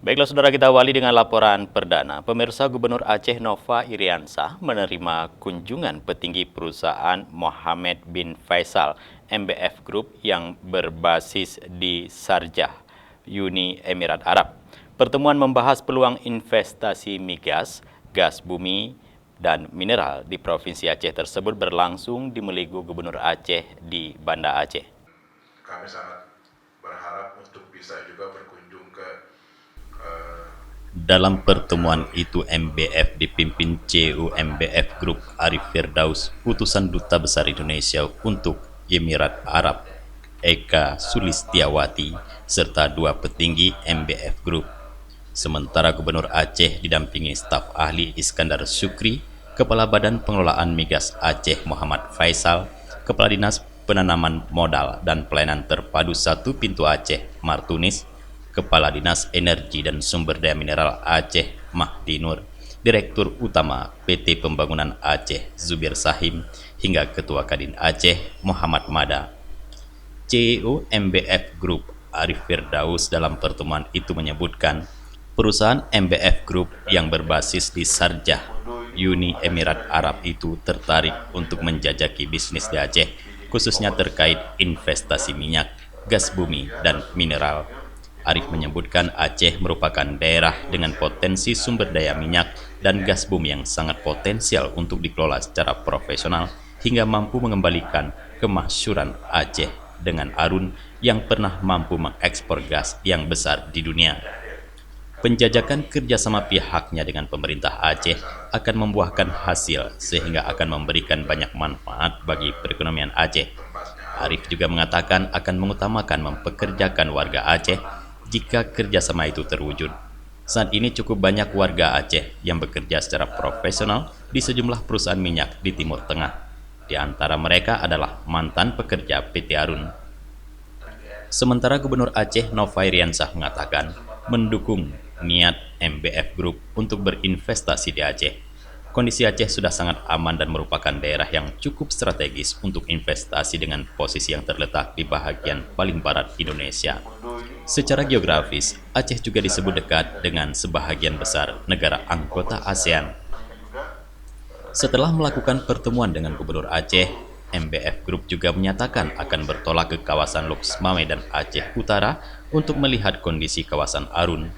Baiklah saudara, kita awali dengan laporan perdana. Pemirsa, Gubernur Aceh Nova Iriansah menerima kunjungan petinggi perusahaan Mohammed bin Faisal MBF Group yang berbasis di Sharjah, Uni Emirat Arab. Pertemuan membahas peluang investasi migas, gas bumi, dan mineral di Provinsi Aceh tersebut berlangsung di Meligu Gubernur Aceh di Banda Aceh. Kami sangat berharap untuk bisa juga berkunjung ke Dalam pertemuan itu MBF dipimpin CEO MBF Group Arif Firdaus, utusan Duta Besar Indonesia untuk Emirat Arab Eka Sulistiawati, serta dua petinggi MBF Group. Sementara Gubernur Aceh didampingi staf ahli Iskandar Syukri, Kepala Badan Pengelolaan Migas Aceh Muhammad Faisal, Kepala Dinas Penanaman Modal dan Pelayanan Terpadu 1 Pintu Aceh Martunis, Kepala Dinas Energi dan Sumber Daya Mineral Aceh Mahdi Nur, Direktur Utama PT Pembangunan Aceh Zubir Sahim, hingga Ketua Kadin Aceh Muhammad Mada. CEO MBF Group Arif Firdaus dalam pertemuan itu menyebutkan perusahaan MBF Group yang berbasis di Sharjah, Uni Emirat Arab itu tertarik untuk menjajaki bisnis di Aceh, khususnya terkait investasi minyak, gas bumi, dan mineral. Arif menyebutkan Aceh merupakan daerah dengan potensi sumber daya minyak dan gas bumi yang sangat potensial untuk dikelola secara profesional hingga mampu mengembalikan kemasyhuran Aceh dengan Arun yang pernah mampu mengekspor gas yang besar di dunia. Penjajakan kerjasama pihaknya dengan pemerintah Aceh akan membuahkan hasil sehingga akan memberikan banyak manfaat bagi perekonomian Aceh. Arif juga mengatakan akan mengutamakan mempekerjakan warga Aceh jika kerjasama itu terwujud. Saat ini cukup banyak warga Aceh yang bekerja secara profesional di sejumlah perusahaan minyak di Timur Tengah. Di antara mereka adalah mantan pekerja PT Arun. Sementara Gubernur Aceh Nova Iriansah mengatakan mendukung niat MBF Group untuk berinvestasi di Aceh. Kondisi Aceh sudah sangat aman dan merupakan daerah yang cukup strategis untuk investasi dengan posisi yang terletak di bahagian paling barat Indonesia. Secara geografis, Aceh juga disebut dekat dengan sebahagian besar negara anggota ASEAN. Setelah melakukan pertemuan dengan Gubernur Aceh, MBF Group juga menyatakan akan bertolak ke kawasan Lux Mame dan Aceh Utara untuk melihat kondisi kawasan Arun.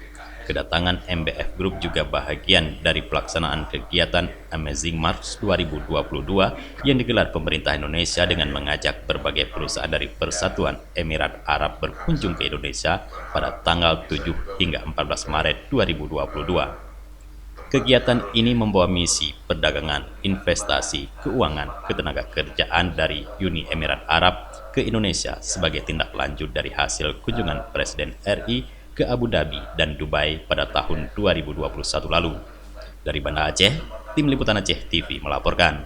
Kedatangan MBF Group juga bahagian dari pelaksanaan kegiatan Amazing Mars 2022 yang digelar pemerintah Indonesia dengan mengajak berbagai perusahaan dari Persatuan Emirat Arab berkunjung ke Indonesia pada tanggal 7 hingga 14 Maret 2022. Kegiatan ini membawa misi perdagangan, investasi, keuangan, ketenagakerjaan dari Uni Emirat Arab ke Indonesia sebagai tindak lanjut dari hasil kunjungan Presiden RI ke Abu Dhabi dan Dubai pada tahun 2021 lalu. Dari Banda Aceh, Tim Liputan Aceh TV melaporkan.